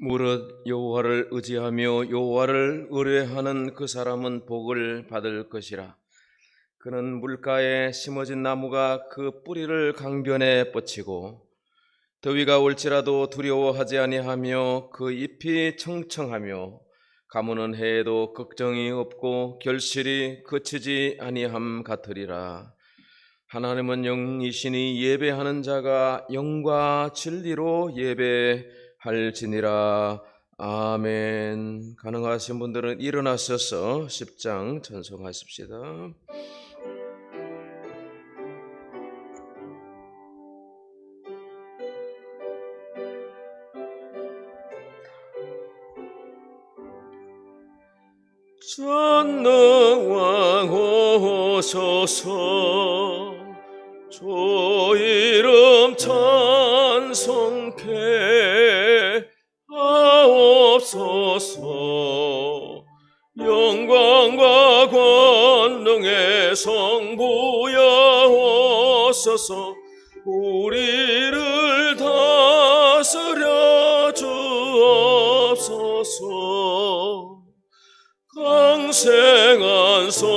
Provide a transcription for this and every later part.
무릇 여호와를 의지하며 여호와를 의뢰하는 그 사람은 복을 받을 것이라. 그는 물가에 심어진 나무가 그 뿌리를 강변에 뻗치고 더위가 올지라도 두려워하지 아니하며 그 잎이 청청하며 가무는 해에도 걱정이 없고 결실이 그치지 아니함 같으리라. 하나님은 영이시니 예배하는 자가 영과 진리로 예배할지니라. 아멘. 가능하신 분들은 일어나셔서 10장 찬송하십시다. 전능왕 오소서, 주 이름 찬송케 하옵소서. 영광과 권능의 성부여옵소서. 우리를 다스려 주옵소서. 강생한 성자여,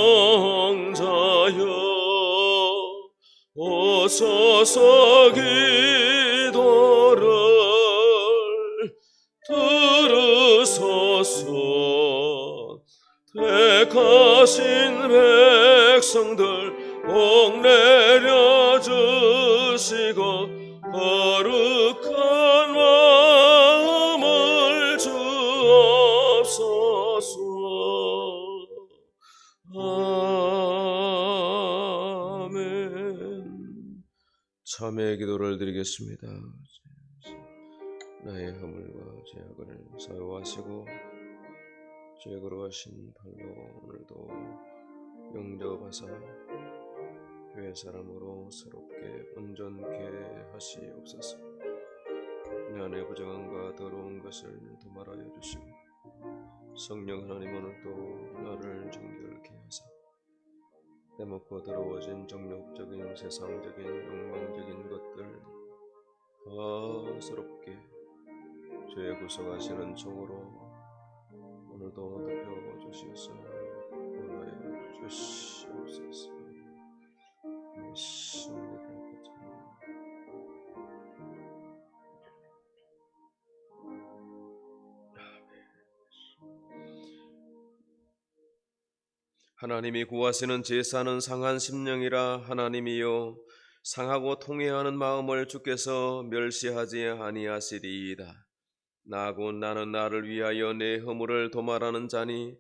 오소서. 기도를 들으소서. 택하신 백성들 복 내려 주시고 거룩한 마음을 주옵소서. 아멘. 참회의 기도를 드리겠습니다. 나의 허물과 죄악을 사유하시고 죄 거룩하신 팔로 오늘도 영접하사 교회 사람으로 새롭게 온전케 하시옵소서. 내 안에 부정함과 더러운 것을 도말하여 주시고 성령 하나님 오늘도 나를 정결케 하사 때먹고 더러워진 정욕적인 세상적인 욕망적인 것들 다 새롭게 죄의 구속하시는 종으로 오늘도 덮여주시옵소서. 원하여 주시옵소서. 하나님이 구하시는 제사는 상한 심령이라. 하나님이여 상하고 통회하는 마음을 주께서 멸시하지 아니하시리이다. 나고 나는 나를 위하여 내 허물을 도말하는 자니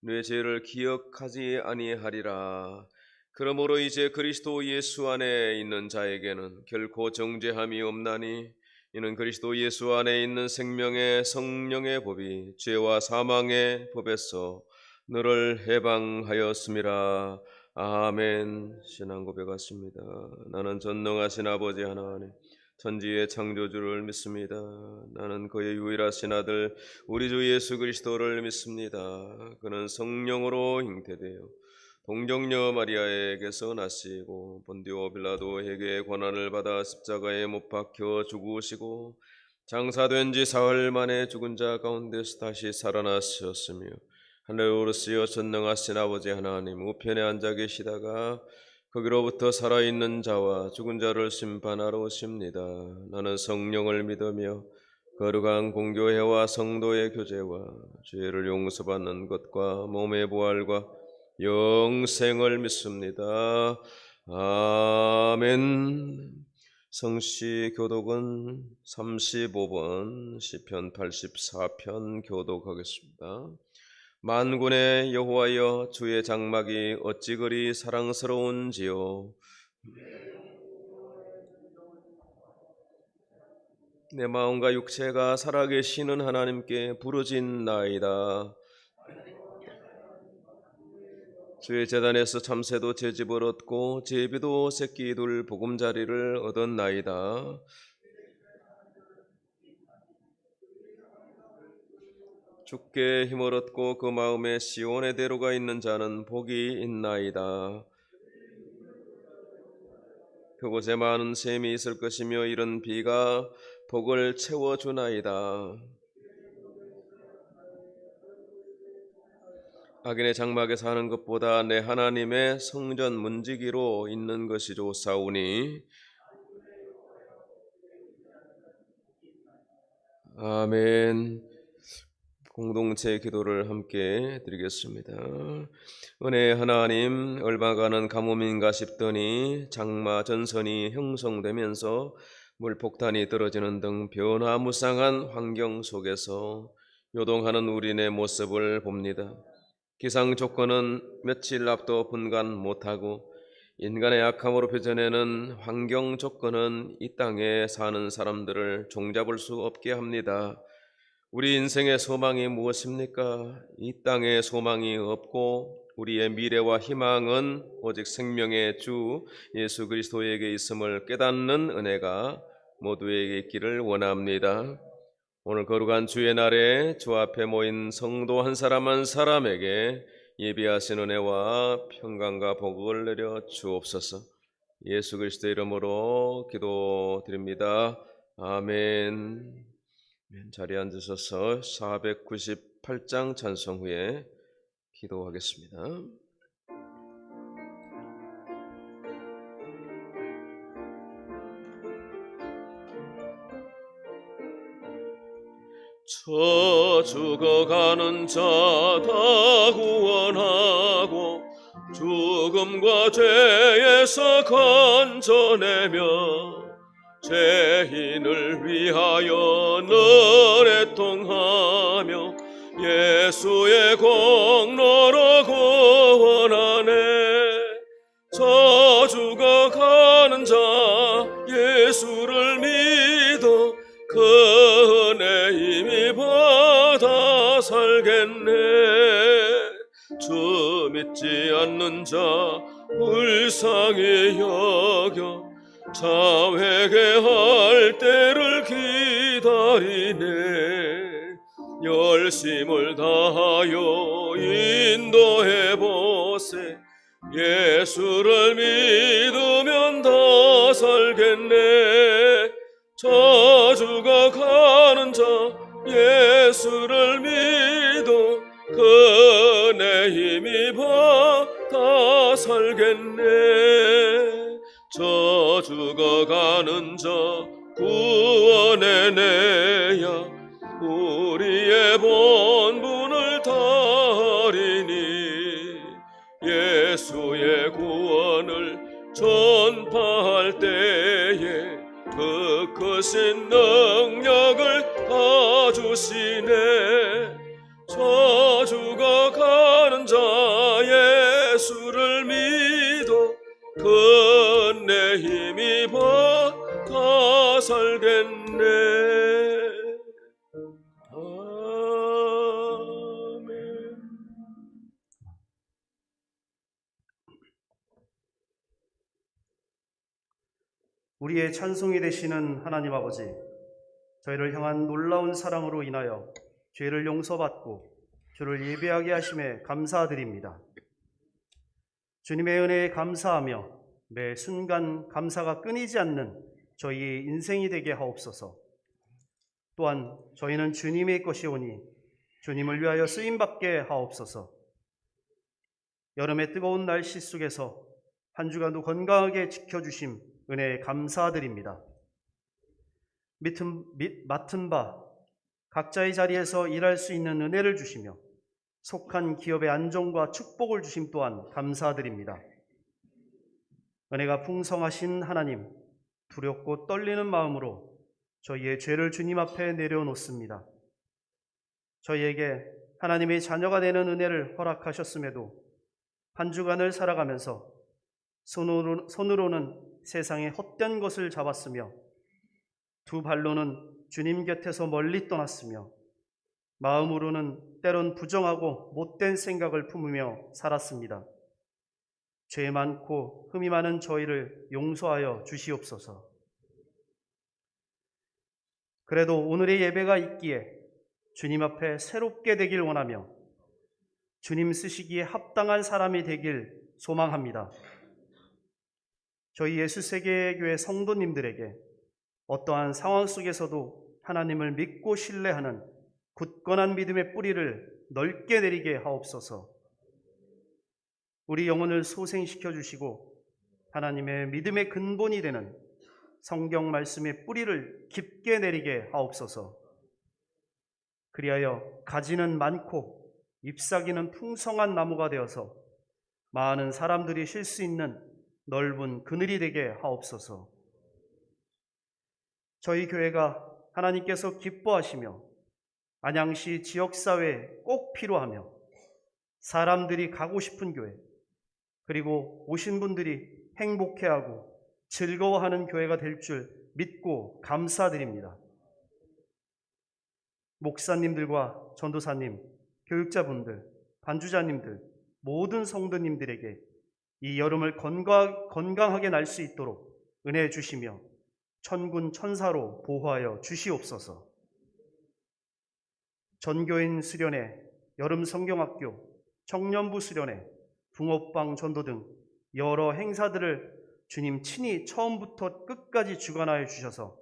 내 죄를 기억하지 아니하리라. 그러므로 이제 그리스도 예수 안에 있는 자에게는 결코 정죄함이 없나니 이는 그리스도 예수 안에 있는 생명의 성령의 법이 죄와 사망의 법에서 너를 해방하였음이라. 아멘. 신앙 고백하십니다. 나는 전능하신 아버지 하나님 천지의 창조주를 믿습니다. 나는 그의 유일하신 아들 우리 주 예수 그리스도를 믿습니다. 그는 성령으로 잉태되어 동정녀 마리아에게서 나시고 본디오 빌라도에게 고난을 받아 십자가에 못 박혀 죽으시고 장사된 지 사흘 만에 죽은 자 가운데서 다시 살아나셨으며 하늘에 오르시어 전능하신 아버지 하나님 우편에 앉아 계시다가 거기로부터 살아있는 자와 죽은 자를 심판하러 오십니다. 나는 성령을 믿으며 거룩한 공교회와 성도의 교제와 죄를 용서받는 것과 몸의 부활과 영생을 믿습니다. 아멘. 성시 교독은 35번 시편 84편 교독하겠습니다. 만군의 여호와여 주의 장막이 어찌 그리 사랑스러운지요. 내 마음과 육체가 살아계시는 하나님께 부르짖나이다. 주의 제단에서 참새도 제집을 얻고 제비도 새끼들 보금자리를 얻었나이다. 주께 힘을 얻고 그 마음에 시온의 대로가 있는 자는 복이 있나이다. 그곳에 많은 샘이 있을 것이며 이른 비가 복을 채워주나이다. 악인의 장막에 사는 것보다 내 하나님의 성전 문지기로 있는 것이 좋사오니. 아멘. 공동체 기도를 함께 드리겠습니다. 은혜 하나님, 얼마가는 가뭄인가 싶더니 장마 전선이 형성되면서 물폭탄이 떨어지는 등 변화무쌍한 환경 속에서 요동하는 우리네 모습을 봅니다. 기상 조건은 며칠 앞도 분간 못하고 인간의 약함으로 빚어내는 환경 조건은 이 땅에 사는 사람들을 종잡을 수 없게 합니다. 우리 인생의 소망이 무엇입니까? 이 땅에 소망이 없고 우리의 미래와 희망은 오직 생명의 주 예수 그리스도에게 있음을 깨닫는 은혜가 모두에게 있기를 원합니다. 오늘 거룩한 주의 날에 주 앞에 모인 성도 한 사람 한 사람에게 예비하신 은혜와 평강과 복을 내려 주옵소서. 예수 그리스도의 이름으로 기도드립니다. 아멘. 자리에 앉으셔서 498장 찬송 후에 기도하겠습니다. 저 죽어가는 자 다 구원하고 죽음과 죄에서 건져내며 죄인을 위하여 늘 애통하며 예수의 공로로 구원하네. 저 죽어가는 자 예수를 믿어 그 은혜 힘이 받아 살겠네. 주 믿지 않는 자 불쌍히 여겨 자회개할 때를 기다리네. 열심을 다하여 인도해보세. 예수를 믿으면 다 살겠네. 저 죽어가는 자 예수를 믿어 그 은혜 힘입어 다 살겠네. 저 죽어가는 자 구원해내야 우리의 본분을 다하리니. 예수의 구원을 전파할 때에 그 크신 능력을 다 주시네. 저 죽어가는 자 예수를 믿어 그 은혜 힘입어 다 살겠네. 아멘. 우리의 찬송이 되시는 하나님 아버지, 저희를 향한 놀라운 사랑으로 인하여 죄를 용서받고 주를 예배하게 하심에 감사드립니다. 주님의 은혜에 감사하며 매 순간 감사가 끊이지 않는 저희의 인생이 되게 하옵소서. 또한 저희는 주님의 것이오니 주님을 위하여 쓰임받게 하옵소서. 여름의 뜨거운 날씨 속에서 한 주간도 건강하게 지켜주심 은혜에 감사드립니다. 맡은 바 각자의 자리에서 일할 수 있는 은혜를 주시며 속한 기업의 안정과 축복을 주심 또한 감사드립니다. 은혜가 풍성하신 하나님, 두렵고 떨리는 마음으로 저희의 죄를 주님 앞에 내려놓습니다. 저희에게 하나님의 자녀가 되는 은혜를 허락하셨음에도 한 주간을 살아가면서 손으로는 세상의 헛된 것을 잡았으며 두 발로는 주님 곁에서 멀리 떠났으며 마음으로는 때론 부정하고 못된 생각을 품으며 살았습니다. 죄 많고 흠이 많은 저희를 용서하여 주시옵소서. 그래도 오늘의 예배가 있기에 주님 앞에 새롭게 되길 원하며 주님 쓰시기에 합당한 사람이 되길 소망합니다. 저희 예수세계교회 성도님들에게 어떠한 상황 속에서도 하나님을 믿고 신뢰하는 굳건한 믿음의 뿌리를 넓게 내리게 하옵소서. 우리 영혼을 소생시켜 주시고 하나님의 믿음의 근본이 되는 성경 말씀의 뿌리를 깊게 내리게 하옵소서. 그리하여 가지는 많고 잎사귀는 풍성한 나무가 되어서 많은 사람들이 쉴 수 있는 넓은 그늘이 되게 하옵소서. 저희 교회가 하나님께서 기뻐하시며 안양시 지역사회에 꼭 필요하며 사람들이 가고 싶은 교회, 그리고 오신 분들이 행복해하고 즐거워하는 교회가 될 줄 믿고 감사드립니다. 목사님들과 전도사님, 교육자분들, 반주자님들, 모든 성도님들에게 이 여름을 건강하게 날 수 있도록 은혜 주시며 천군 천사로 보호하여 주시옵소서. 전교인 수련회, 여름 성경학교, 청년부 수련회, 붕어빵 전도 등 여러 행사들을 주님 친히 처음부터 끝까지 주관하여 주셔서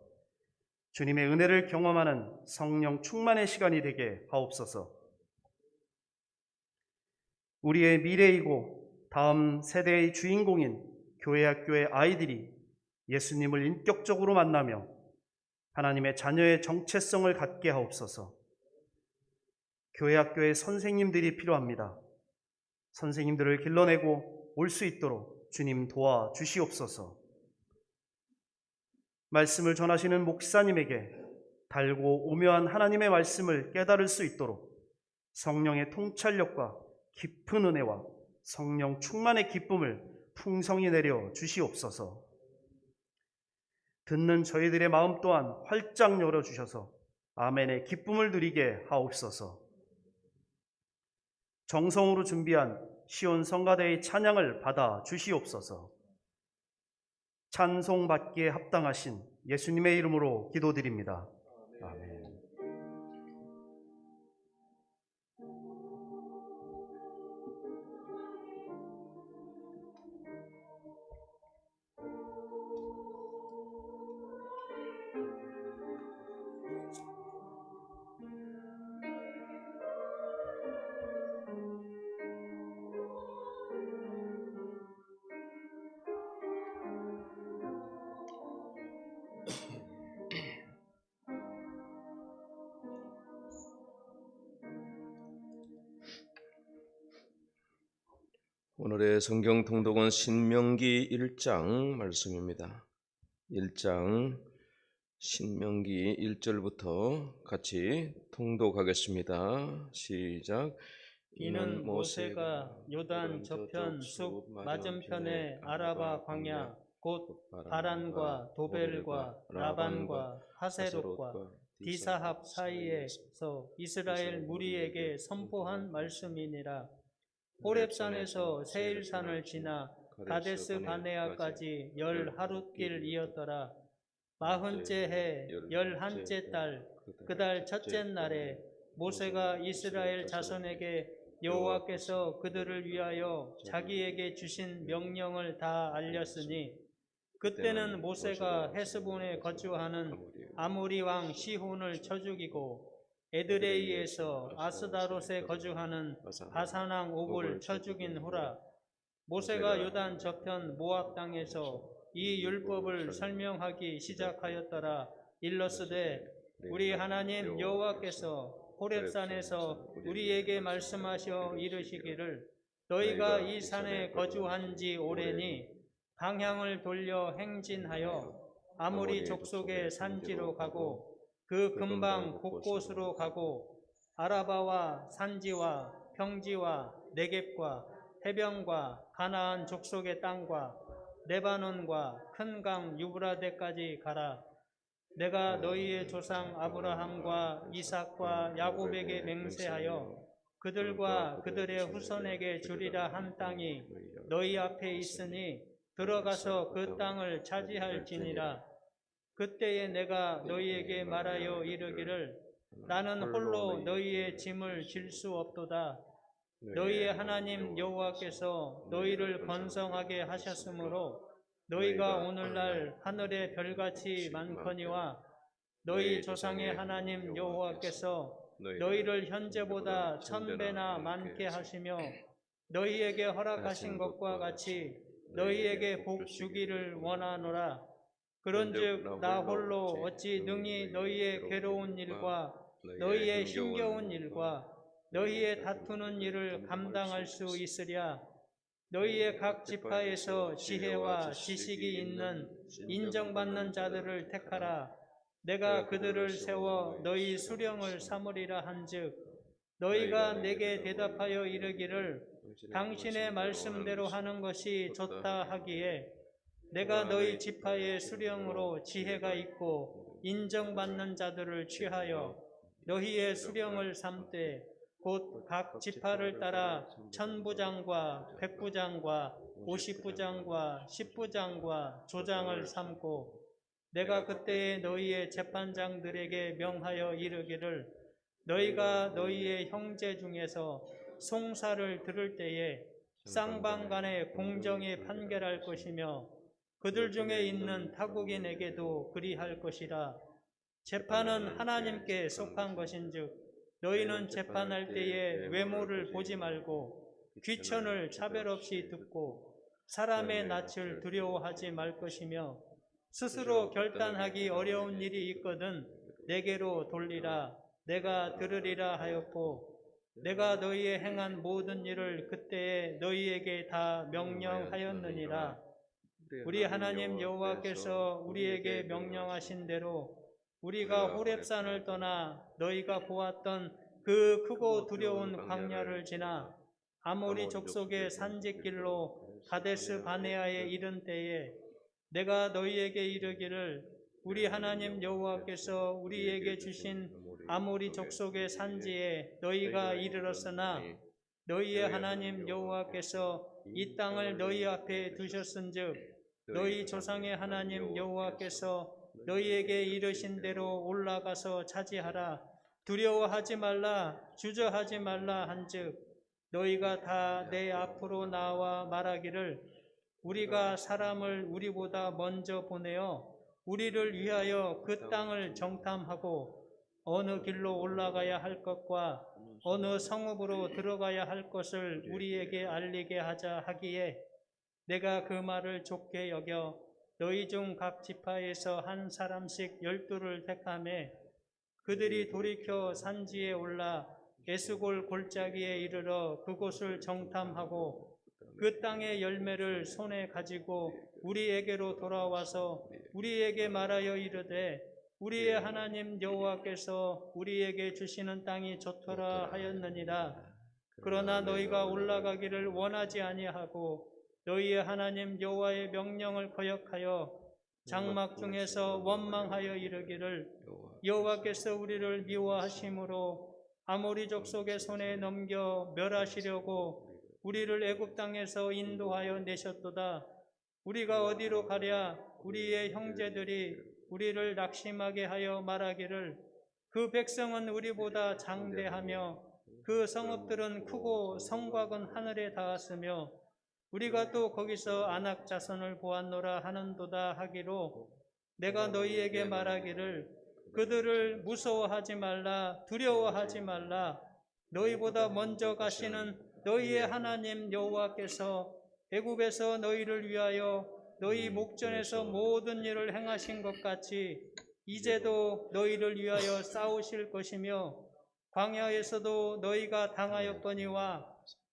주님의 은혜를 경험하는 성령 충만의 시간이 되게 하옵소서. 우리의 미래이고 다음 세대의 주인공인 교회 학교의 아이들이 예수님을 인격적으로 만나며 하나님의 자녀의 정체성을 갖게 하옵소서. 교회 학교의 선생님들이 필요합니다. 선생님들을 길러내고 올 수 있도록 주님 도와주시옵소서. 말씀을 전하시는 목사님에게 달고 오묘한 하나님의 말씀을 깨달을 수 있도록 성령의 통찰력과 깊은 은혜와 성령 충만의 기쁨을 풍성히 내려 주시옵소서. 듣는 저희들의 마음 또한 활짝 열어주셔서 아멘의 기쁨을 누리게 하옵소서. 정성으로 준비한 시온 성가대의 찬양을 받아 주시옵소서. 찬송받기에 합당하신 예수님의 이름으로 기도드립니다. 아멘. 오늘의 성경 통독은 신명기 1장 말씀입니다. 1장 신명기 1절부터 같이 통독하겠습니다. 시작. 이는 모세가 요단 저편 숲 맞은편의 아라바 광야 곧 바란과 도벨과 라반과 하세롯과 디사합 사이에서 이스라엘 무리에게 선포한 말씀이니라. 호렙산에서 세일산을 지나 가데스 바네아까지 10하룻길이었더라. 40째 해 11째 달 그 달 첫째 날에 모세가 이스라엘 자손에게 여호와께서 그들을 위하여 자기에게 주신 명령을 다 알렸으니 그때는 모세가 헤스본에 거주하는 아모리 왕 시혼을 쳐 죽이고 에드레이에서 아스다롯에 거주하는 바산 왕 옥을 쳐 죽인 후라. 모세가 요단 저편 모압 땅에서 이 율법을 설명하기 시작하였더라. 일러스되 우리 하나님 여호와께서 호렙산에서 우리에게 말씀하셔 이르시기를 너희가 이 산에 거주한 지 오래니 방향을 돌려 행진하여 아모리 족속의 산지로 가고 그 근방 곳곳으로 가고 아라바와 산지와 평지와 네겝과 해변과 가나안 족속의 땅과 레바논과 큰 강 유브라데까지 가라. 내가 너희의 조상 아브라함과 이삭과 야곱에게 맹세하여 그들과 그들의 후손에게 주리라 한 땅이 너희 앞에 있으니 들어가서 그 땅을 차지할지니라. 그때에 내가 너희에게 말하여 이르기를 나는 홀로 너희의 짐을 질 수 없도다. 너희의 하나님 여호와께서 너희를 건성하게 하셨으므로 너희가 오늘날 하늘의 별같이 많거니와 너희 조상의 하나님 여호와께서 너희를 현재보다 1000배나 많게 하시며 너희에게 허락하신 것과 같이 너희에게 복 주기를 원하노라. 그런즉 나 홀로 어찌 능히 너희의 괴로운 일과 너희의 힘겨운 일과 너희의 다투는 일을 감당할 수 있으랴. 너희의 각 지파에서 지혜와 지식이 있는 인정받는 자들을 택하라. 내가 그들을 세워 너희 수령을 삼으리라 한즉 너희가 내게 대답하여 이르기를 당신의 말씀대로 하는 것이 좋다 하기에 내가 너희 지파의 수령으로 지혜가 있고 인정받는 자들을 취하여 너희의 수령을 삼되 곧 각 지파를 따라 천부장과 백부장과 50부장과 10부장과 조장을 삼고 내가 그때에 너희의 재판장들에게 명하여 이르기를 너희가 너희의 형제 중에서 송사를 들을 때에 쌍방간에 공정히 판결할 것이며 그들 중에 있는 타국인에게도 그리할 것이라. 재판은 하나님께 속한 것인즉 너희는 재판할 때에 외모를 보지 말고 귀천을 차별 없이 듣고 사람의 낯을 두려워하지 말 것이며 스스로 결단하기 어려운 일이 있거든 내게로 돌리라. 내가 들으리라 하였고 내가 너희의 행한 모든 일을 그때에 너희에게 다 명령하였느니라. 우리 하나님 여호와께서 우리에게 명령하신 대로 우리가 호렙산을 떠나 너희가 보았던 그 크고 두려운 광야를 지나 아모리 족속의 산지길로 가데스 바네아에 이른 때에 내가 너희에게 이르기를 우리 하나님 여호와께서 우리에게 주신 아모리 족속의 산지에 너희가 이르렀으나 너희의 하나님 여호와께서 이 땅을 너희 앞에 두셨은즉 너희 조상의 하나님 여호와께서 너희에게 이르신 대로 올라가서 차지하라. 두려워하지 말라 주저하지 말라 한즉 너희가 다 내 앞으로 나와 말하기를 우리가 사람을 우리보다 먼저 보내어 우리를 위하여 그 땅을 정탐하고 어느 길로 올라가야 할 것과 어느 성읍으로 들어가야 할 것을 우리에게 알리게 하자 하기에 내가 그 말을 좋게 여겨 너희 중 각 지파에서 한 사람씩 12를 택하매 그들이 돌이켜 산지에 올라 에스골 골짜기에 이르러 그곳을 정탐하고 그 땅의 열매를 손에 가지고 우리에게로 돌아와서 우리에게 말하여 이르되 우리의 하나님 여호와께서 우리에게 주시는 땅이 좋더라 하였느니라. 그러나 너희가 올라가기를 원하지 아니하고 너희의 하나님 여호와의 명령을 거역하여 장막 중에서 원망하여 이르기를 여호와께서 우리를 미워하심으로 아모리 족속의 손에 넘겨 멸하시려고 우리를 애굽 땅에서 인도하여 내셨도다. 우리가 어디로 가랴? 우리의 형제들이 우리를 낙심하게 하여 말하기를 그 백성은 우리보다 장대하며 그 성읍들은 크고 성곽은 하늘에 닿았으며 우리가 또 거기서 아낙 자손을 보았노라 하는도다 하기로 내가 너희에게 말하기를 그들을 무서워하지 말라 두려워하지 말라. 너희보다 먼저 가시는 너희의 하나님 여호와께서 애굽에서 너희를 위하여 너희 목전에서 모든 일을 행하신 것 같이 이제도 너희를 위하여 싸우실 것이며 광야에서도 너희가 당하였거니와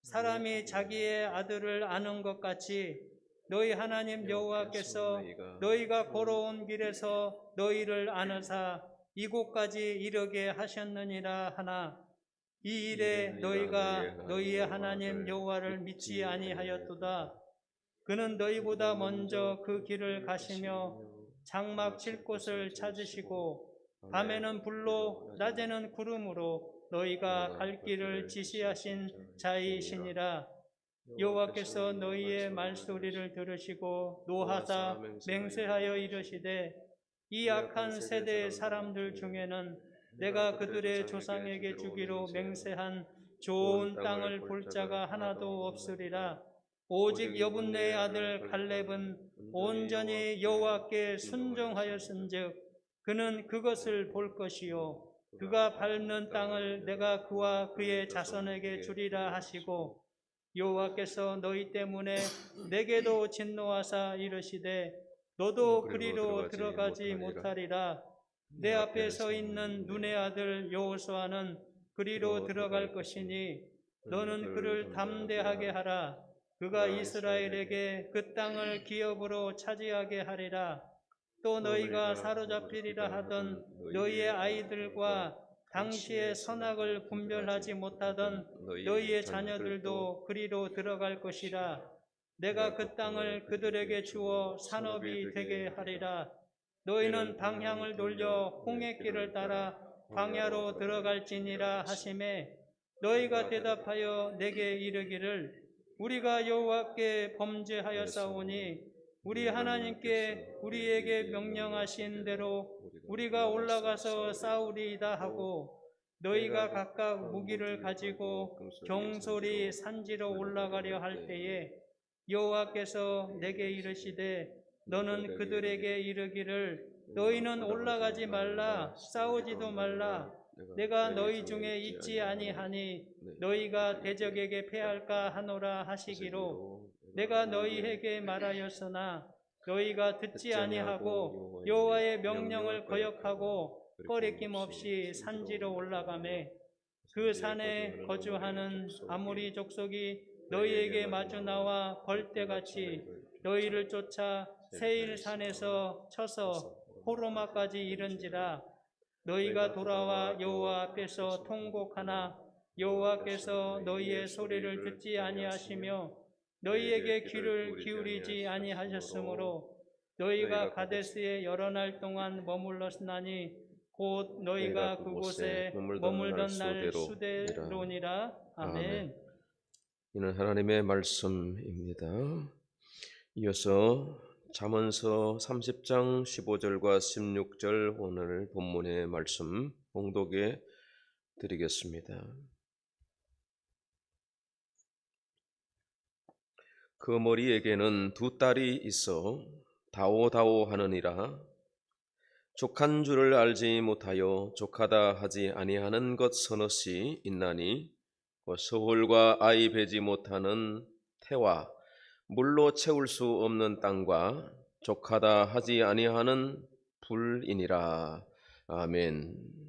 사람이 자기의 아들을 아는 것 같이 너희 하나님 여호와께서 너희가 걸어온 길에서 너희를 아느사 이곳까지 이르게 하셨느니라 하나 이 일에 너희가 너희의 하나님 여호와를 믿지 아니하였도다. 그는 너희보다 먼저 그 길을 가시며 장막 칠 곳을 찾으시고 밤에는 불로 낮에는 구름으로 너희가 갈 길을 지시하신 자이시니라. 여호와께서 너희의 말소리를 들으시고 노하사 맹세하여 이르시되 이 악한 세대의 사람들 중에는 내가 그들의 조상에게 주기로 맹세한 좋은 땅을 볼 자가 하나도 없으리라. 오직 여분네의 아들 갈렙은 온전히 여호와께 순종하였은즉 그는 그것을 볼 것이요 그가 밟는 땅을 내가 그와 그의 자손에게 주리라 하시고 여호와께서 너희 때문에 내게도 진노하사 이르시되 너도 그리로 들어가지 못하리라. 내 앞에 서 있는 눈의 아들 여호수아는 그리로 들어갈 것이니 너는 그를 담대하게 하라. 그가 이스라엘에게 그 땅을 기업으로 차지하게 하리라. 또 너희가 사로잡히리라 하던 너희의 아이들과 당시의 선악을 분별하지 못하던 너희의 자녀들도 그리로 들어갈 것이라. 내가 그 땅을 그들에게 주어 산업이 되게 하리라. 너희는 방향을 돌려 홍해길을 따라 광야로 들어갈지니라 하시매 너희가 대답하여 내게 이르기를 우리가 여호와께 범죄하였사오니 우리 하나님께 우리에게 명령하신 대로 우리가 올라가서 싸우리이다 하고 너희가 각각 무기를 가지고 종소리 산지로 올라가려 할 때에 여호와께서 내게 이르시되 너는 그들에게 이르기를 너희는 올라가지 말라 싸우지도 말라 내가 너희 중에 있지 아니하니 너희가 대적에게 패할까 하노라 하시기로 내가 너희에게 말하였으나 너희가 듣지 아니하고 여호와의 명령을 거역하고 꺼리낌 없이 산지로 올라가매 그 산에 거주하는 아모리 족속이 너희에게 마주 나와 벌떼같이 너희를 쫓아 세일산에서 쳐서 호로마까지 이른지라. 너희가 돌아와 여호와 앞에서 통곡하나 여호와께서 너희의 소리를 듣지 아니하시며 너희에게 귀를 기울이지 아니하셨으므로 너희가 가데스에 여러 날 동안 머물렀나니 곧 너희가 그곳에 머물던 날 수대로니라. 아멘. 이는 하나님의 말씀입니다. 이어서 잠언서 30장 15절과 16절 오늘 본문의 말씀 봉독해 드리겠습니다. 그 머리에게는 두 딸이 있어 다오다오 하느니라. 족한 줄을 알지 못하여 족하다 하지 아니하는 것 서너시 있나니 서홀과 아이 베지 못하는 태와 물로 채울 수 없는 땅과 족하다 하지 아니하는 불이니라. 아멘.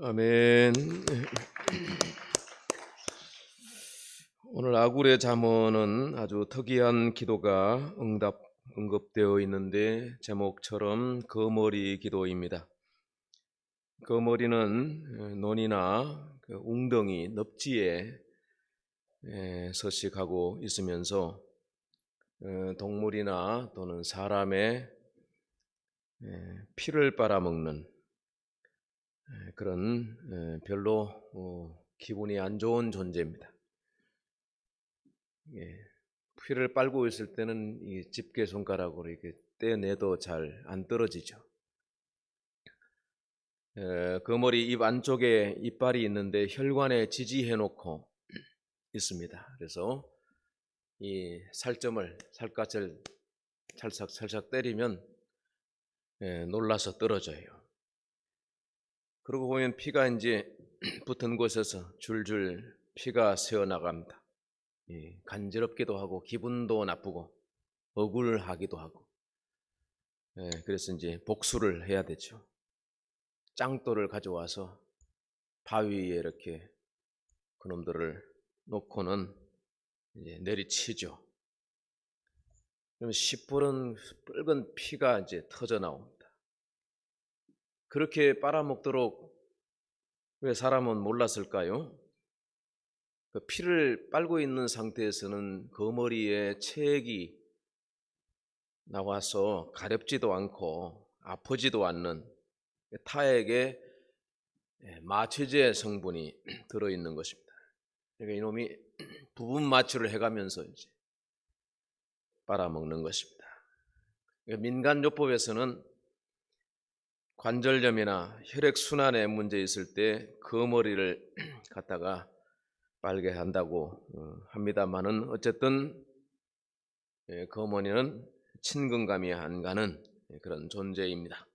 아멘. 오늘 아굴의 잠언은 아주 특이한 기도가 언급되어 있는데 제목처럼 거머리 기도입니다. 거머리는 논이나 웅덩이, 늪지에 서식하고 있으면서 동물이나 또는 사람의 피를 빨아먹는 그런 별로 기분이 안 좋은 존재입니다. 피를 빨고 있을 때는 이 집게 손가락으로 이렇게 떼내도 잘 안 떨어지죠. 거머리 입 안쪽에 이빨이 있는데 혈관에 지지해 놓고 있습니다. 그래서 이 살갗을 찰싹 때리면 놀라서 떨어져요. 그러고 보면 피가 이제 붙은 곳에서 줄줄 피가 새어나갑니다. 간지럽기도 하고 기분도 나쁘고 억울하기도 하고 그래서 이제 복수를 해야 되죠. 짱돌을 가져와서 바위에 이렇게 그놈들을 놓고는 이제 내리치죠. 그러면 시뻘은 붉은 피가 이제 터져 나옵니다. 그렇게 빨아먹도록 왜 사람은 몰랐을까요? 그 피를 빨고 있는 상태에서는 거머리에 체액이 나와서 가렵지도 않고 아프지도 않는 타액에 마취제 성분이 들어있는 것입니다. 그러니까 이놈이 부분 마취를 해가면서 이제 빨아먹는 것입니다. 그러니까 민간요법에서는 관절염이나 혈액순환에 문제 있을 때 거머리를 갖다가 빨게 한다고 합니다만은 어쨌든 거머리는 친근감이 안 가는 그런 존재입니다.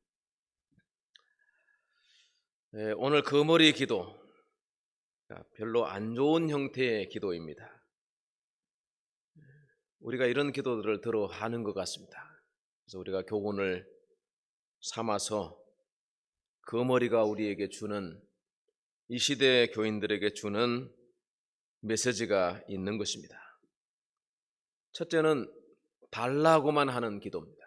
오늘 거머리 기도 별로 안 좋은 형태의 기도입니다. 우리가 이런 기도들을 들어 하는 것 같습니다. 그래서 우리가 교훈을 삼아서 거머리가 우리에게 주는 이 시대 교인들에게 주는 메시지가 있는 것입니다. 첫째는 달라고만 하는 기도입니다.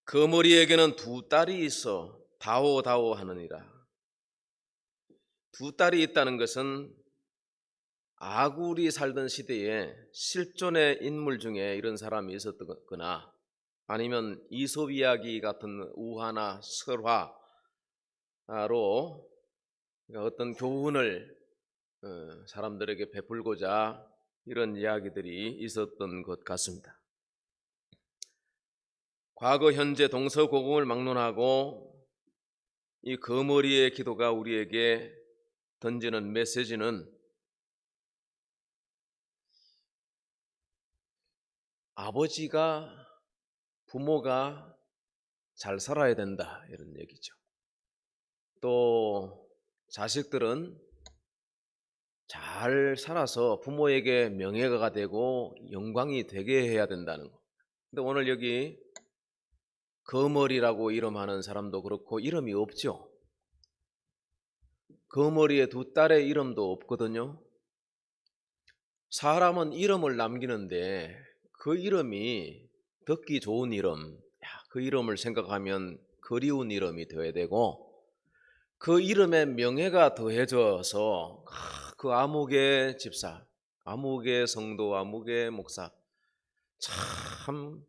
거머리에게는 두 딸이 있어 다오다오 하느니라. 두 딸이 있다는 것은 아굴이 살던 시대에 실존의 인물 중에 이런 사람이 있었거나 아니면 이솝 이야기 같은 우화나 설화로 어떤 교훈을 사람들에게 베풀고자 이런 이야기들이 있었던 것 같습니다. 과거, 현재 동서고금을 막론하고 이 거머리의 기도가 우리에게 던지는 메시지는 아버지가 부모가 잘 살아야 된다 이런 얘기죠. 또 자식들은 잘 살아서 부모에게 명예가 되고 영광이 되게 해야 된다는 거. 근데 오늘 여기 거머리라고 이름하는 사람도 그렇고 이름이 없죠. 거머리에 두 딸의 이름도 없거든요. 사람은 이름을 남기는데 그 이름이 듣기 좋은 이름, 그 이름을 생각하면 그리운 이름이 되어야 되고 그 이름에 명예가 더해져서 그 아무개 집사, 아무개 성도, 아무개 목사 참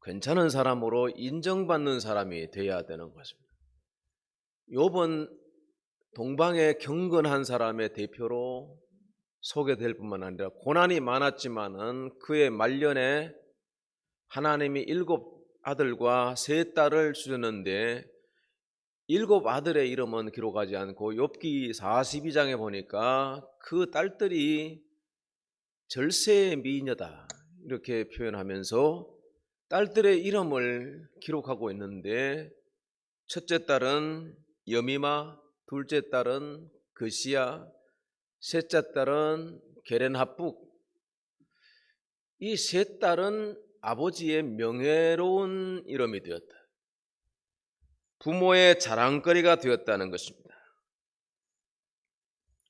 괜찮은 사람으로 인정받는 사람이 되어야 되는 것입니다. 요번 동방의 경건한 사람의 대표로 소개될 뿐만 아니라 고난이 많았지만은 그의 말년에 하나님이 7 아들과 3 딸을 주셨는데 7 아들의 이름은 기록하지 않고 욥기 42장에 보니까 그 딸들이 절세의 미녀다 이렇게 표현하면서 딸들의 이름을 기록하고 있는데 첫째 딸은 여미마, 둘째 딸은 그시야, 셋째 딸은 게렌합북. 이 3 딸은 아버지의 명예로운 이름이 되었다. 부모의 자랑거리가 되었다는 것입니다.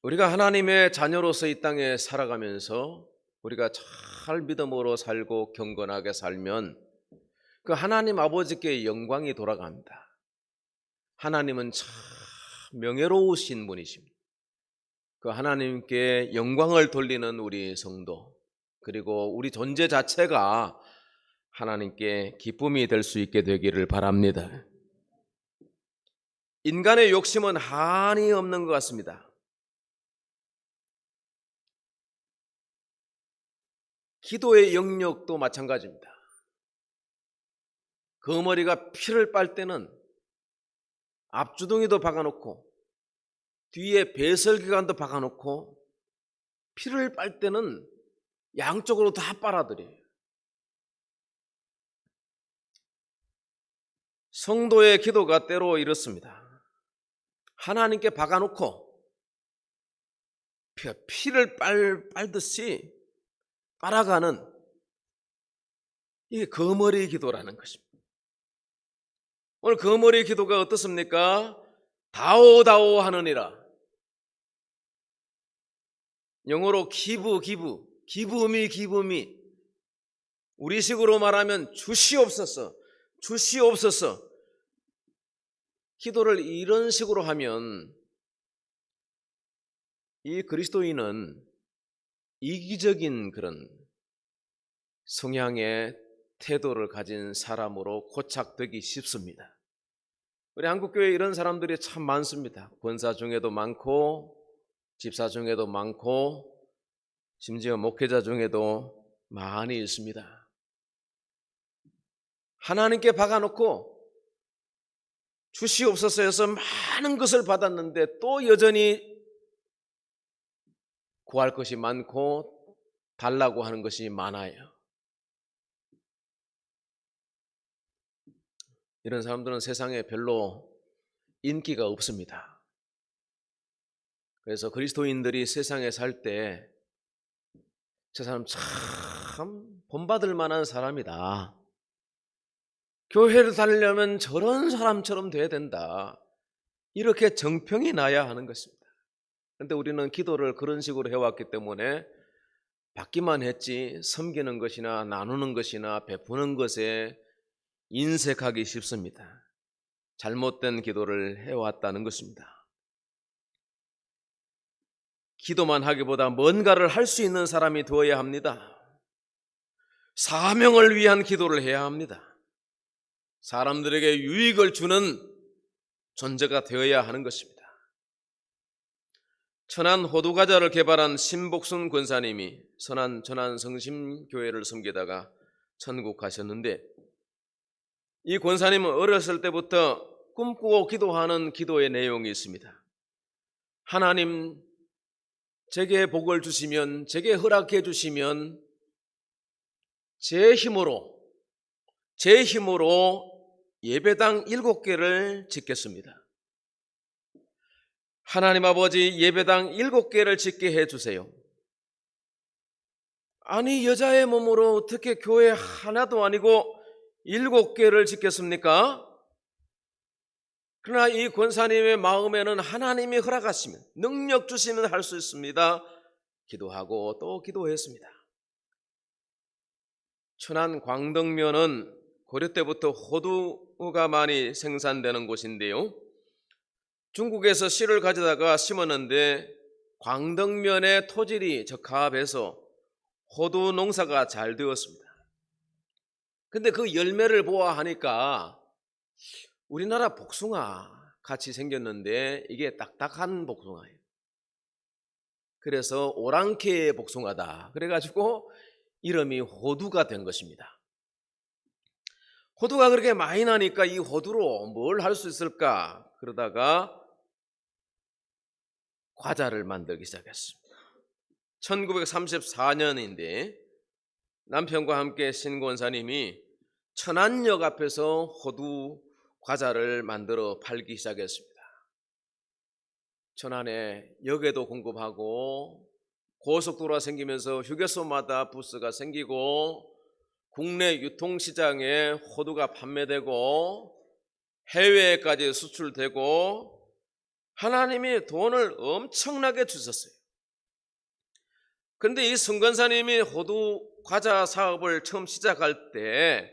우리가 하나님의 자녀로서 이 땅에 살아가면서 우리가 잘 믿음으로 살고 경건하게 살면 그 하나님 아버지께 영광이 돌아갑니다. 하나님은 참 명예로우신 분이십니다. 그 하나님께 영광을 돌리는 우리 성도, 그리고 우리 존재 자체가 하나님께 기쁨이 될 수 있게 되기를 바랍니다. 인간의 욕심은 한이 없는 것 같습니다. 기도의 영역도 마찬가지입니다. 거머리가 피를 빨 때는 앞주둥이도 박아놓고 뒤에 배설기관도 박아놓고 피를 빨 때는 양쪽으로 다 빨아들여요. 성도의 기도가 때로 이렇습니다. 하나님께 박아놓고 피를 빨듯이 빨아가는 이게 거머리 기도라는 것입니다. 오늘 거머리 기도가 어떻습니까? 다오다오 하느니라. 영어로 기브미. 우리식으로 말하면 주시옵소서. 기도를 이런 식으로 하면 이 그리스도인은 이기적인 그런 성향의 태도를 가진 사람으로 고착되기 쉽습니다. 우리 한국교회에 이런 사람들이 참 많습니다. 권사 중에도 많고 집사 중에도 많고 심지어 목회자 중에도 많이 있습니다. 하나님께 박아놓고 주시옵소서 해서 많은 것을 받았는데 또 여전히 구할 것이 많고 달라고 하는 것이 많아요. 이런 사람들은 세상에 별로 인기가 없습니다. 그래서 그리스도인들이 세상에 살 때 저 사람 참 본받을 만한 사람이다. 교회를 다니려면 저런 사람처럼 돼야 된다. 이렇게 정평이 나야 하는 것입니다. 그런데 우리는 기도를 그런 식으로 해왔기 때문에 받기만 했지 섬기는 것이나 나누는 것이나 베푸는 것에 인색하기 쉽습니다. 잘못된 기도를 해왔다는 것입니다. 기도만 하기보다 뭔가를 할 수 있는 사람이 되어야 합니다. 사명을 위한 기도를 해야 합니다. 사람들에게 유익을 주는 존재가 되어야 하는 것입니다. 천안 호두과자를 개발한 신복순 권사님이 선한 전안성심교회를 섬기다가 천국 가셨는데 이 권사님은 어렸을 때부터 꿈꾸고 기도하는 기도의 내용이 있습니다. 하나님, 제게 복을 주시면, 제게 허락해 주시면 제 힘으로 예배당 7개를 짓겠습니다. 하나님 아버지, 예배당 7개를 짓게 해주세요. 아니, 여자의 몸으로 어떻게 교회 하나도 아니고 7개를 짓겠습니까? 그러나 이 권사님의 마음에는 하나님이 허락하시면, 능력 주시면 할 수 있습니다. 기도하고 또 기도했습니다. 천안 광덕면은 고려 때부터 호두가 많이 생산되는 곳인데요. 중국에서 씨를 가져다가 심었는데 광덕면의 토질이 적합해서 호두 농사가 잘 되었습니다. 근데 그 열매를 보아하니까 우리나라 복숭아 같이 생겼는데 이게 딱딱한 복숭아예요. 그래서 오랑캐의 복숭아다. 그래가지고 이름이 호두가 된 것입니다. 호두가 그렇게 많이 나니까 이 호두로 뭘 할 수 있을까? 그러다가 과자를 만들기 시작했습니다. 1934년인데 남편과 함께 신 권사님이 천안역 앞에서 호두 과자를 만들어 팔기 시작했습니다. 천안에 역에도 공급하고 고속도로가 생기면서 휴게소마다 부스가 생기고 국내 유통시장에 호두가 판매되고 해외에까지 수출되고 하나님이 돈을 엄청나게 주셨어요. 그런데 이 성권사님이 호두 과자 사업을 처음 시작할 때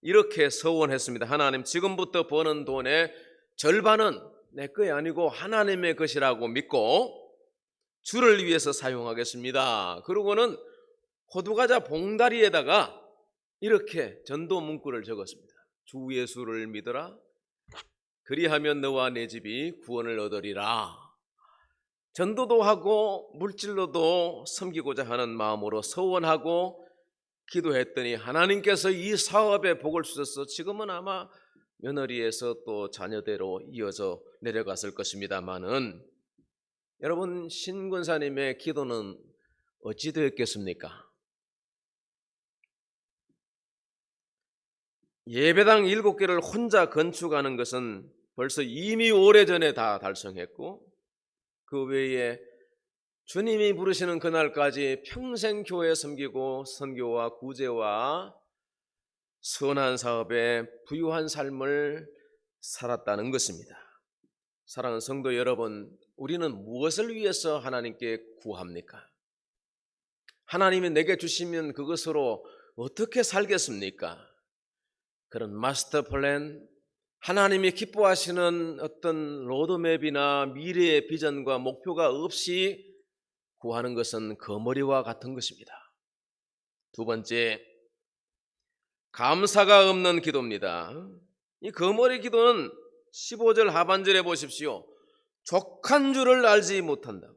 이렇게 서원했습니다. 하나님, 지금부터 버는 돈의 절반은 내 것이 아니고 하나님의 것이라고 믿고 주를 위해서 사용하겠습니다. 그러고는 호두과자 봉다리에다가 이렇게 전도 문구를 적었습니다. 주 예수를 믿어라. 그리하면 너와 내 집이 구원을 얻으리라. 전도도 하고 물질로도 섬기고자 하는 마음으로 서원하고 기도했더니 하나님께서 이 사업에 복을 주셔서 지금은 아마 며느리에서 또 자녀대로 이어져 내려갔을 것입니다만은 여러분, 신 권사님의 기도는 어찌 되었겠습니까? 예배당 7개를 혼자 건축하는 것은 벌써 이미 오래전에 다 달성했고 그 외에 주님이 부르시는 그날까지 평생 교회 섬기고 선교와 구제와 선한 사업에 부유한 삶을 살았다는 것입니다. 사랑하는 성도 여러분, 우리는 무엇을 위해서 하나님께 구합니까? 하나님이 내게 주시면 그것으로 어떻게 살겠습니까? 그런 마스터 플랜, 하나님이 기뻐하시는 어떤 로드맵이나 미래의 비전과 목표가 없이 구하는 것은 거머리와 같은 것입니다. 두 번째, 감사가 없는 기도입니다. 이 거머리 기도는 15절 하반절에 보십시오. 족한 줄을 알지 못한다고,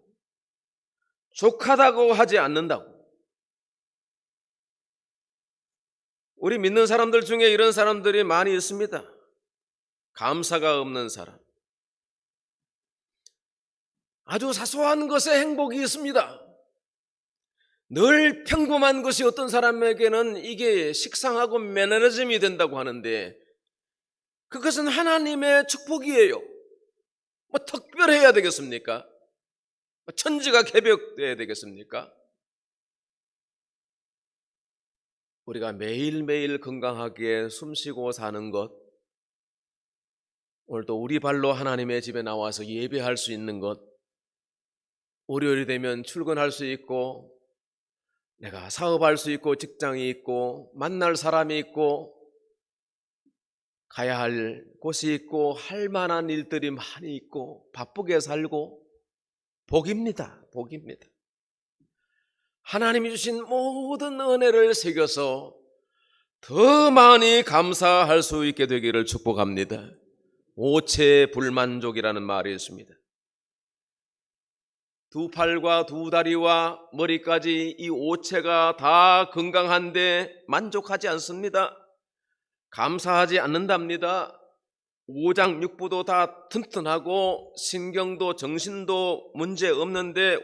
족하다고 하지 않는다고. 우리 믿는 사람들 중에 이런 사람들이 많이 있습니다. 감사가 없는 사람. 아주 사소한 것에 행복이 있습니다. 늘 평범한 것이 어떤 사람에게는 이게 식상하고 매너리즘이 된다고 하는데 그것은 하나님의 축복이에요. 뭐 특별해야 되겠습니까? 천지가 개벽돼야 되겠습니까? 우리가 매일매일 건강하게 숨쉬고 사는 것, 오늘도 우리 발로 하나님의 집에 나와서 예배할 수 있는 것, 월요일이 되면 출근할 수 있고 내가 사업할 수 있고 직장이 있고 만날 사람이 있고 가야 할 곳이 있고 할 만한 일들이 많이 있고 바쁘게 살고 복입니다. 복입니다. 하나님이 주신 모든 은혜를 새겨서 더 많이 감사할 수 있게 되기를 축복합니다. 오체불만족이라는 말이 있습니다. 두 팔과 두 다리와 머리까지 이 오체가 다 건강한데 만족하지 않습니다. 감사하지 않는답니다. 오장육부도 다 튼튼하고 신경도 정신도 문제 없는데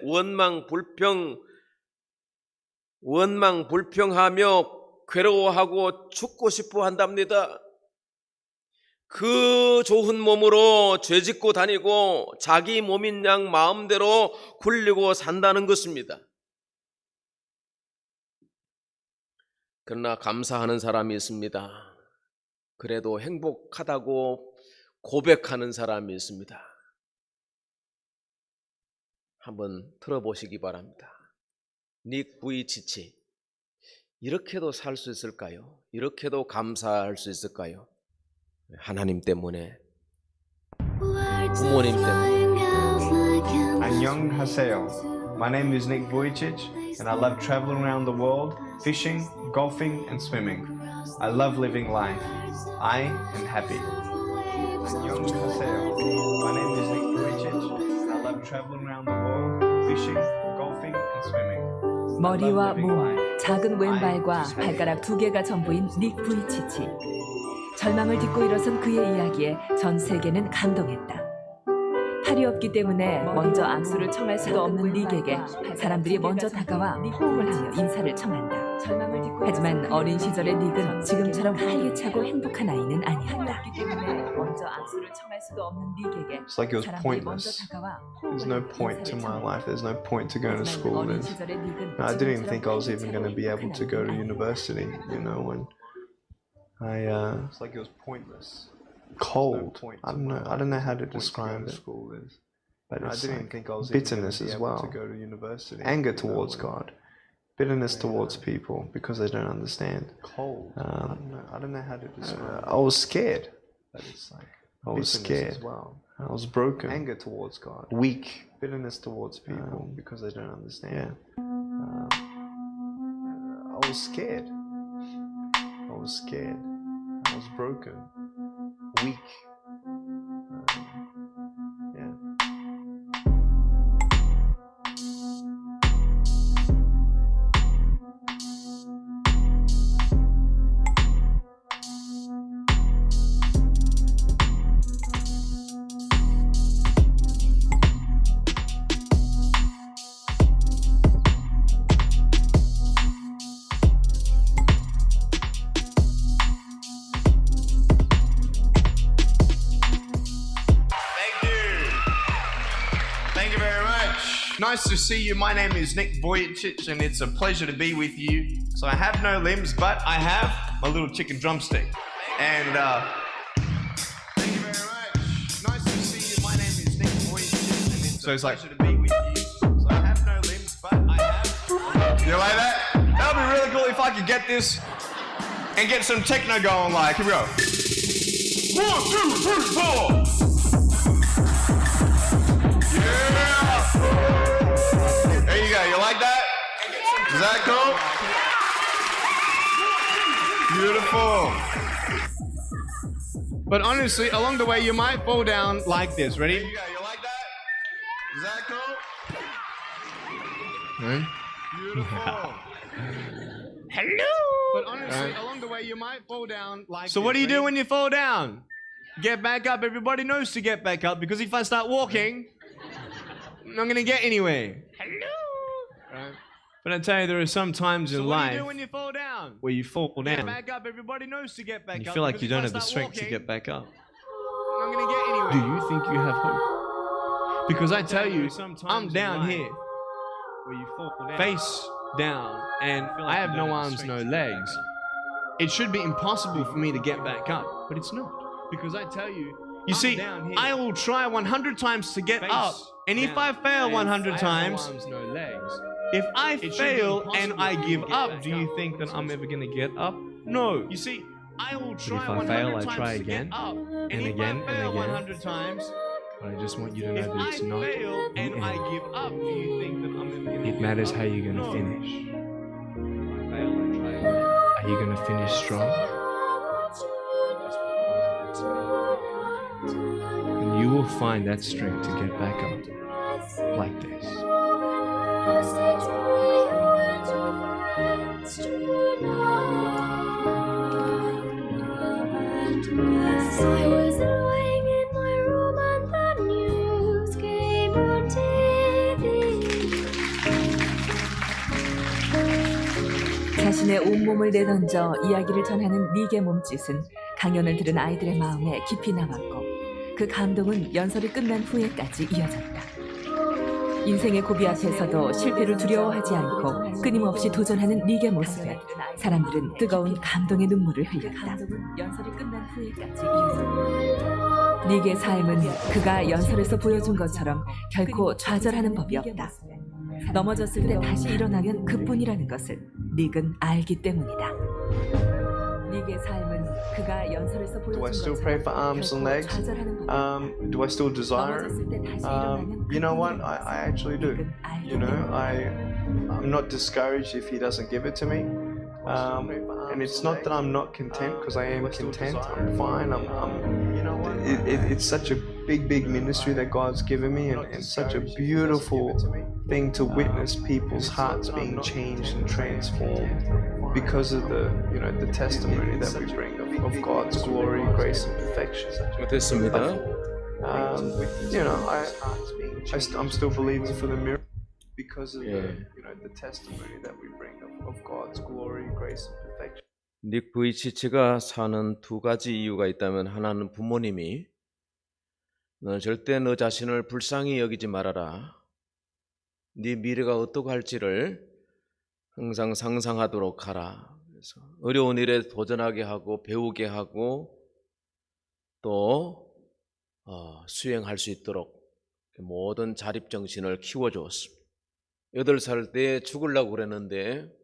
원망불평하며 괴로워하고 죽고 싶어 한답니다. 그 좋은 몸으로 죄짓고 다니고 자기 몸인 양 마음대로 굴리고 산다는 것입니다. 그러나 감사하는 사람이 있습니다. 그래도 행복하다고 고백하는 사람이 있습니다. 한번 들어보시기 바랍니다. 닉 부이치치, 이렇게도 살 수 있을까요? 이렇게도 감사할 수 있을까요? 하나님 때문에, 부모님 때문에, Annyeonghaseyo. My name is Nick Vujicic, and I love traveling around the world, fishing, golfing, and swimming. I love living life. I am happy. Annyeonghaseyo. My name is Nick Vujicic, and I love traveling around the world, fishing, golfing, and swimming. 머리와 몸, 작은 왼발과 발가락 2개가 전부인 닉 부이치치. 절망을 딛고 일어선 그의 이야기에 전 세계는 감동했다. 팔이 없기 때문에 먼저 악수를 청할 수도 없는 닉에게 사람들이 먼저 다가와 호응을 하며 인사를 청한다. 하지만 어린 시절의 닉은 지금처럼 활기차고 행복한 아이는 아니었다. 먼저 악수를 청할 수도 없는 닉에게 It's like it was 사람들이 먼저 pointless. 다가와 There's no point to my life. There's no point to going to school. 어린 There's, 시절의 닉은 I didn't even think I was 지금처럼 even going to be able to go to 행복한 university. You know, when it's like it was pointless. Cold. I don't know how to describe it. But I didn't think I was bitterness as well. Anger towards God. Bitterness towards people because they don't understand. Cold. I don't know how to describe it. I was scared. I was scared. I was broken. Anger towards God. Weak. Bitterness towards people because they don't understand. I was scared. I was scared. I was broken. Weak. Yeah. Thank you very much. Nice to see you. My name is Nick Vujicic, and it's a pleasure to be with you. So I have no limbs, but I have my little chicken drumstick. And thank you very much. Nice to see you. My name is Nick Vujicic, and it's a pleasure to be with you. So I have no limbs, but I have. You like that? That would be really cool if I could get this and get some techno going. Like, here we go. 1, 2, 3, 4. There you go. You like that? Is that cool? Beautiful. But honestly, along the way, you might fall down like this. Ready? There you go. You like that? Is that cool? Beautiful. Hello. But honestly, along the way, you might fall down like this. So what do you do when you fall down? Get back up. Everybody knows to get back up because if I start walking, I'm not gonna get anywhere. Hello. Right. But I tell you, there are some times in life what do you do when you fall down? Where you fall down. Get back up. Everybody knows to get back up. You feel like you don't have the strength to get back up. I'm not gonna get anywhere. Do you think you have hope? Because I tell you, I'm down here, where you fall down, face down, and I have no arms, no legs. It should be impossible for me to get back up, but it's not. Because I tell you, you see, I will try 100 times to get up, and if I fail 100 times, if I fail and I give up, do you think that I'm ever going to get up? No. You see, I will try. But if I fail, I try again and again and again. 100 times. But I just want you to know that it's not the end. And I give up, do you think that I'm ever going to? It matters how you're going to finish. If I fail, I try again. Are you going to finish strong? And you will find that strength to get back up like this. I was lying in my room and the news came on TV. 자신의 온몸을 내던져 이야기를 전하는 닉의 몸짓은 강연을 들은 아이들의 마음에 깊이 남았고 그 감동은 연설이 끝난 후에까지 이어졌다. 인생의 고비 앞에서도 실패를 두려워하지 않고 끊임없이 도전하는 닉의 모습에 사람들은 뜨거운 감동의 눈물을 흘렸다. 연설이 끝난 후에까지 이어졌다. 닉의 삶은 그가 연설에서 보여준 것처럼 결코 좌절하는 법이 없다. 넘어졌을 때 다시 일어나면 그뿐이라는 것을 닉은 알기 때문이다. 닉의 삶은 그가 연설에서 보여준 Do I still 것처럼 pray for arms and 결코 legs? 좌절하는 법이 Do I still desire it? 넘어졌을 때 다시 일어나는 You know what? 그뿐이라는 I actually do. 닉은 알기 You know, 때문에. I'm not discouraged if he doesn't give it to me. And it's not that I'm not content, because I am content. I'm fine. It's such a big ministry that God's given me, and such a beautiful thing to witness people's hearts being changed and transformed because of the testimony that we bring of God's glory, grace, and perfection. 됐습니다. You know, I'm still believing for the miracle because of the testimony that we bring of God's glory, grace, and perfection. 닉 부이치치가 사는 두 가지 이유가 있다면, 하나는 부모님이 너는 절대 너 자신을 불쌍히 여기지 말아라, 네 미래가 어떻게 할지를 항상 상상하도록 하라. 그래서 어려운 일에 도전하게 하고 배우게 하고 또 수행할 수 있도록 모든 자립정신을 키워주었습니다. 8살 때 죽으려고 그랬는데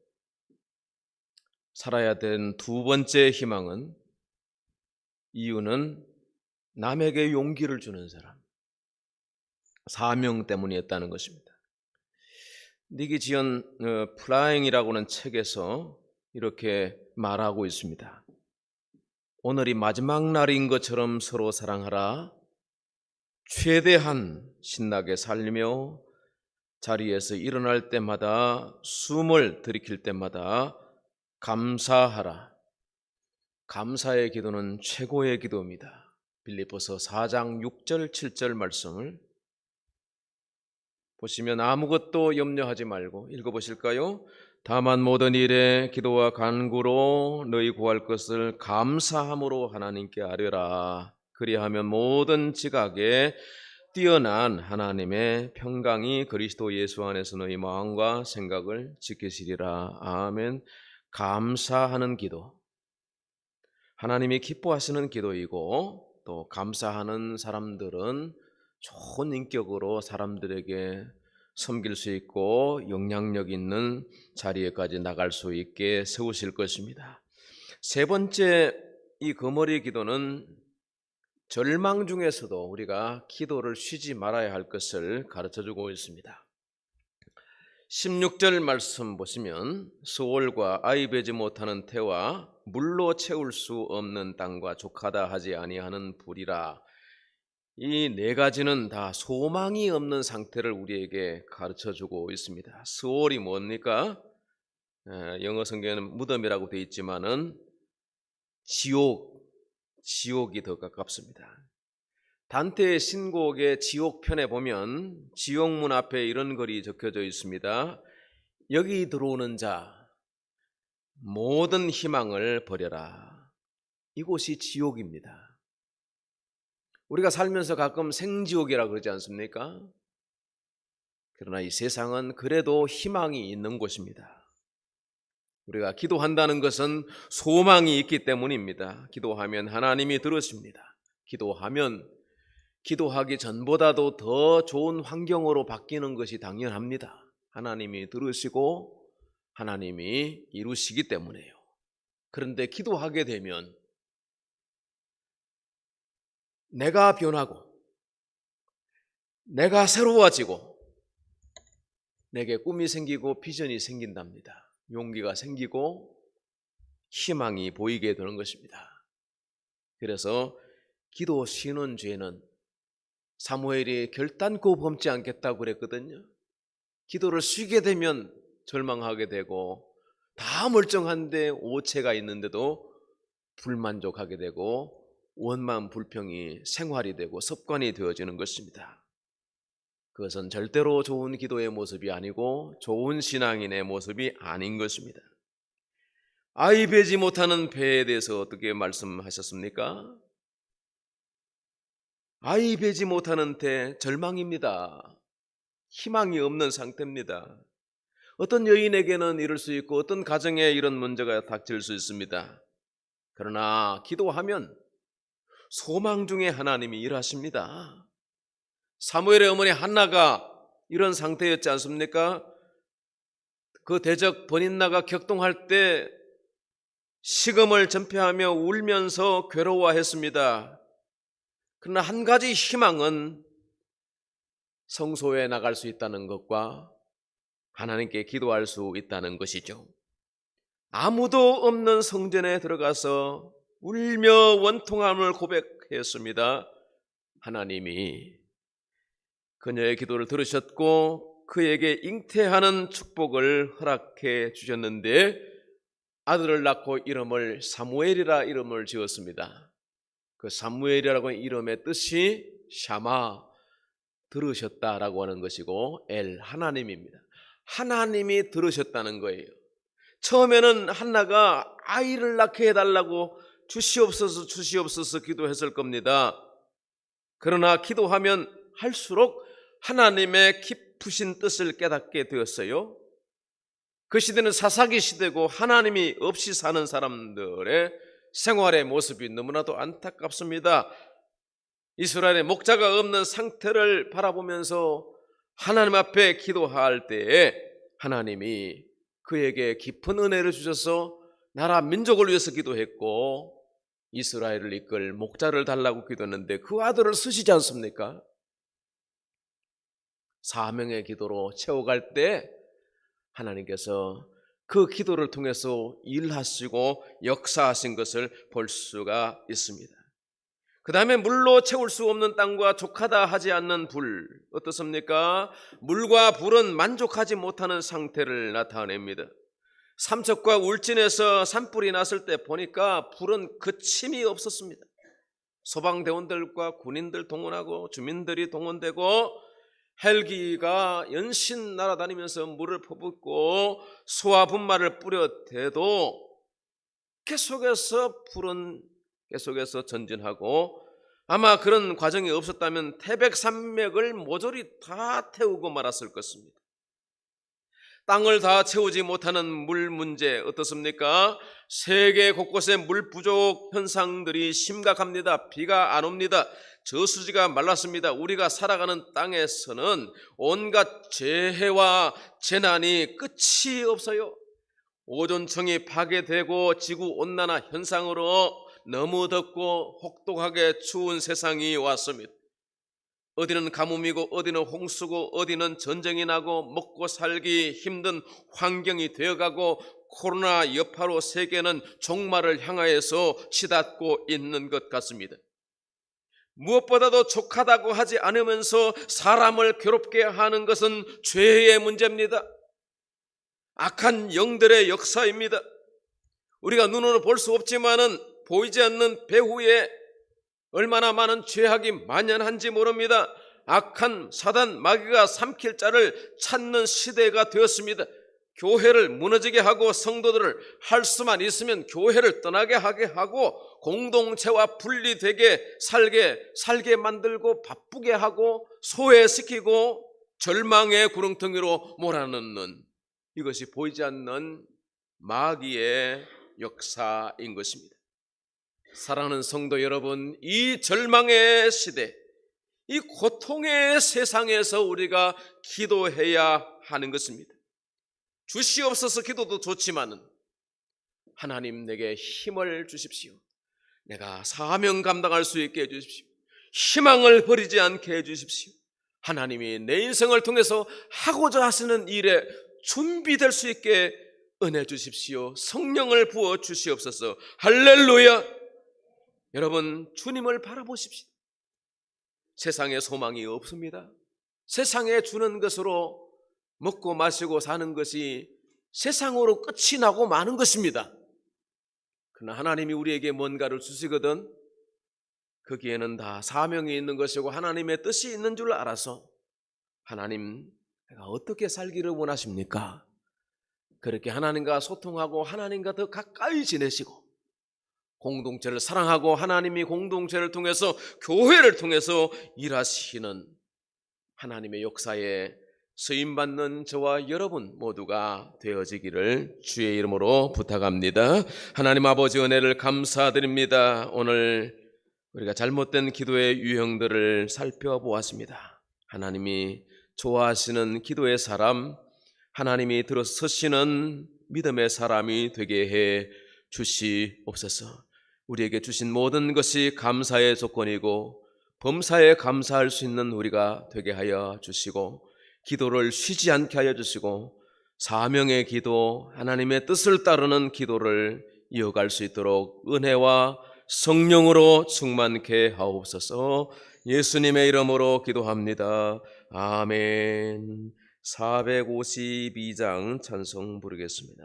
살아야 된 두 번째 희망은, 이유는 남에게 용기를 주는 사람, 사명 때문이었다는 것입니다. 닉이 지은 플라잉이라고는 책에서 이렇게 말하고 있습니다. 오늘이 마지막 날인 것처럼 서로 사랑하라. 최대한 신나게 살며 자리에서 일어날 때마다, 숨을 들이킬 때마다 감사하라. 감사의 기도는 최고의 기도입니다. 빌립보서 4장 6절 7절 말씀을 보시면 아무것도 염려하지 말고 읽어보실까요? 다만 모든 일에 기도와 간구로 너희 구할 것을 감사함으로 하나님께 아뢰라. 그리하면 모든 지각에 뛰어난 하나님의 평강이 그리스도 예수 안에서 너희 마음과 생각을 지키시리라. 아멘. 감사하는 기도, 하나님이 기뻐하시는 기도이고, 또 감사하는 사람들은 좋은 인격으로 사람들에게 섬길 수 있고 영향력 있는 자리에까지 나갈 수 있게 세우실 것입니다. 세 번째, 이 거머리 기도는 절망 중에서도 우리가 기도를 쉬지 말아야 할 것을 가르쳐주고 있습니다. 16절 말씀 보시면 수월과 아이 베지 못하는 태와 물로 채울 수 없는 땅과 족하다 하지 아니하는 불이라. 이 네 가지는 다 소망이 없는 상태를 우리에게 가르쳐주고 있습니다. 수월이 뭡니까? 영어 성경에는 무덤이라고 되어 있지만은 지옥이 더 가깝습니다. 단테의 신곡의 지옥편에 보면 지옥문 앞에 이런 글이 적혀져 있습니다. 여기 들어오는 자 모든 희망을 버려라. 이곳이 지옥입니다. 우리가 살면서 가끔 생지옥이라고 그러지 않습니까? 그러나 이 세상은 그래도 희망이 있는 곳입니다. 우리가 기도한다는 것은 소망이 있기 때문입니다. 기도하면 하나님이 들으십니다. 기도하기 전보다도 더 좋은 환경으로 바뀌는 것이 당연합니다. 하나님이 들으시고 하나님이 이루시기 때문에요. 그런데 기도하게 되면 내가 변하고 내가 새로워지고 내게 꿈이 생기고 비전이 생긴답니다. 용기가 생기고 희망이 보이게 되는 것입니다. 그래서 기도 쉬는 죄는 사무엘이 결단코 범치 않겠다고 그랬거든요. 기도를 쉬게 되면 절망하게 되고 다 멀쩡한데 오체가 있는데도 불만족하게 되고 원만 불평이 생활이 되고 습관이 되어지는 것입니다. 그것은 절대로 좋은 기도의 모습이 아니고 좋은 신앙인의 모습이 아닌 것입니다. 아이 베지 못하는 배에 대해서 어떻게 말씀하셨습니까? 아이 베지 못하는 태 절망입니다. 희망이 없는 상태입니다. 어떤 여인에게는 이럴 수 있고 어떤 가정에 이런 문제가 닥칠 수 있습니다. 그러나 기도하면 소망 중에 하나님이 일하십니다. 사무엘의 어머니 한나가 이런 상태였지 않습니까? 그 대적 번인나가 격동할 때 식음을 전폐하며 울면서 괴로워했습니다. 그러나 한 가지 희망은 성소에 나갈 수 있다는 것과 하나님께 기도할 수 있다는 것이죠. 아무도 없는 성전에 들어가서 울며 원통함을 고백했습니다. 하나님이 그녀의 기도를 들으셨고 그에게 잉태하는 축복을 허락해 주셨는데 아들을 낳고 이름을 사무엘이라 이름을 지었습니다. 그 사무엘이라고 하는 이름의 뜻이 샤마, 들으셨다라고 하는 것이고 엘, 하나님입니다. 하나님이 들으셨다는 거예요. 처음에는 한나가 아이를 낳게 해달라고 주시옵소서 주시옵소서 기도했을 겁니다. 그러나 기도하면 할수록 하나님의 깊으신 뜻을 깨닫게 되었어요. 그 시대는 사사기 시대고 하나님이 없이 사는 사람들의 생활의 모습이 너무나도 안타깝습니다. 이스라엘의 목자가 없는 상태를 바라보면서 하나님 앞에 기도할 때에 하나님이 그에게 깊은 은혜를 주셔서 나라 민족을 위해서 기도했고 이스라엘을 이끌 목자를 달라고 기도했는데 그 아들을 쓰시지 않습니까? 사명의 기도로 채워갈 때 하나님께서 그 기도를 통해서 일하시고 역사하신 것을 볼 수가 있습니다. 그 다음에 물로 채울 수 없는 땅과 족하다 하지 않는 불, 어떻습니까? 물과 불은 만족하지 못하는 상태를 나타냅니다. 삼척과 울진에서 산불이 났을 때 보니까 불은 그침이 없었습니다. 소방대원들과 군인들 동원하고 주민들이 동원되고 헬기가 연신 날아다니면서 물을 퍼붓고 소화 분말을 뿌려대도 계속해서 불은 계속해서 전진하고 아마 그런 과정이 없었다면 태백산맥을 모조리 다 태우고 말았을 것입니다. 땅을 다 채우지 못하는 물 문제 어떻습니까? 세계 곳곳에 물 부족 현상들이 심각합니다. 비가 안 옵니다. 저수지가 말랐습니다. 우리가 살아가는 땅에서는 온갖 재해와 재난이 끝이 없어요. 오존층이 파괴되고 지구온난화 현상으로 너무 덥고 혹독하게 추운 세상이 왔습니다. 어디는 가뭄이고 어디는 홍수고 어디는 전쟁이 나고 먹고 살기 힘든 환경이 되어가고 코로나 여파로 세계는 종말을 향하여서 치닫고 있는 것 같습니다. 무엇보다도 족하다고 하지 않으면서 사람을 괴롭게 하는 것은 죄의 문제입니다. 악한 영들의 역사입니다. 우리가 눈으로 볼 수 없지만은 보이지 않는 배후에 얼마나 많은 죄악이 만연한지 모릅니다. 악한 사단 마귀가 삼킬 자를 찾는 시대가 되었습니다. 교회를 무너지게 하고 성도들을 할 수만 있으면 교회를 떠나게 하게 하고 공동체와 분리되게 살게 만들고 바쁘게 하고 소외시키고 절망의 구렁텅이로 몰아넣는 이것이 보이지 않는 마귀의 역사인 것입니다. 사랑하는 성도 여러분, 이 절망의 시대, 이 고통의 세상에서 우리가 기도해야 하는 것입니다. 주시옵소서 기도도 좋지만은 하나님 내게 힘을 주십시오. 내가 사명 감당할 수 있게 해주십시오. 희망을 버리지 않게 해주십시오. 하나님이 내 인생을 통해서 하고자 하시는 일에 준비될 수 있게 은혜 주십시오. 성령을 부어 주시옵소서. 할렐루야. 여러분, 주님을 바라보십시오. 세상에 소망이 없습니다. 세상에 주는 것으로 먹고 마시고 사는 것이 세상으로 끝이 나고 마는 것입니다. 그러나 하나님이 우리에게 뭔가를 주시거든 거기에는 다 사명이 있는 것이고 하나님의 뜻이 있는 줄 알아서 하나님, 내가 어떻게 살기를 원하십니까? 그렇게 하나님과 소통하고 하나님과 더 가까이 지내시고 공동체를 사랑하고 하나님이 공동체를 통해서 교회를 통해서 일하시는 하나님의 역사에 쓰임받는 저와 여러분 모두가 되어지기를 주의 이름으로 부탁합니다. 하나님 아버지 은혜를 감사드립니다. 오늘 우리가 잘못된 기도의 유형들을 살펴보았습니다. 하나님이 좋아하시는 기도의 사람, 하나님이 들어서시는 믿음의 사람이 되게 해 주시옵소서. 우리에게 주신 모든 것이 감사의 조건이고 범사에 감사할 수 있는 우리가 되게 하여 주시고 기도를 쉬지 않게 하여 주시고 사명의 기도, 하나님의 뜻을 따르는 기도를 이어갈 수 있도록 은혜와 성령으로 충만케 하옵소서. 예수님의 이름으로 기도합니다. 아멘. 452장 찬송 부르겠습니다.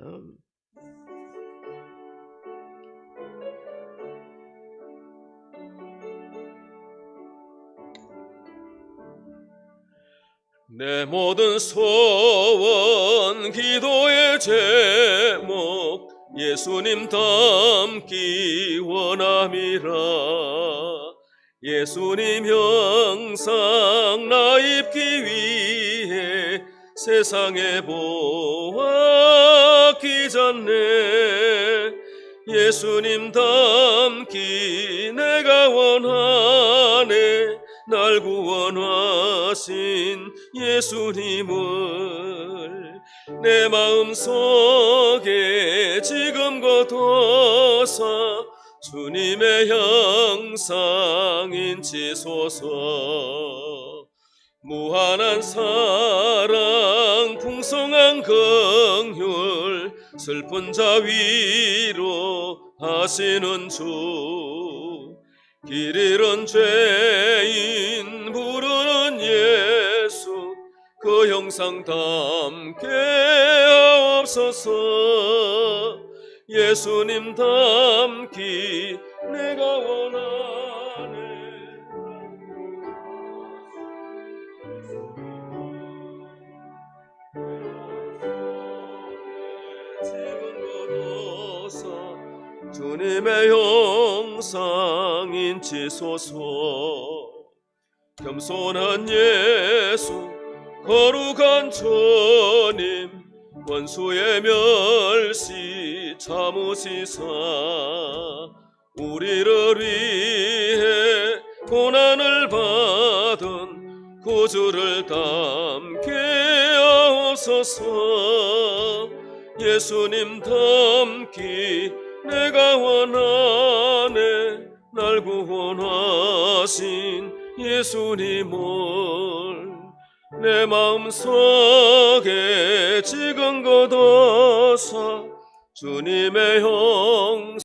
내 모든 소원 기도의 제목 예수님 닮기 원함이라. 예수님 형상 나 입기 위해 세상에 보았기 전에 예수님 닮기 내가 원하네. 날 구원하신 예수님을 내 마음속에 지금 거둬서 주님의 형상 인치소서. 무한한 사랑 풍성한 긍휼 슬픈 자 위로 하시는 주. 길 잃은 죄인 부르는 예수 그 형상 담게 하옵소서. 예수님 닮기 내가 원하네. 지금 걸어서 주님의 형상 인치소서. 겸손한 예수 거룩한 주님 원수의 멸시 참으시사 우리를 위해 고난을 받은 구주를 담게 하옵소서. 예수님 닮기 내가 원하네. 날 구원하신 예수님을 내 마음속에 지금 거둬서 주님의 형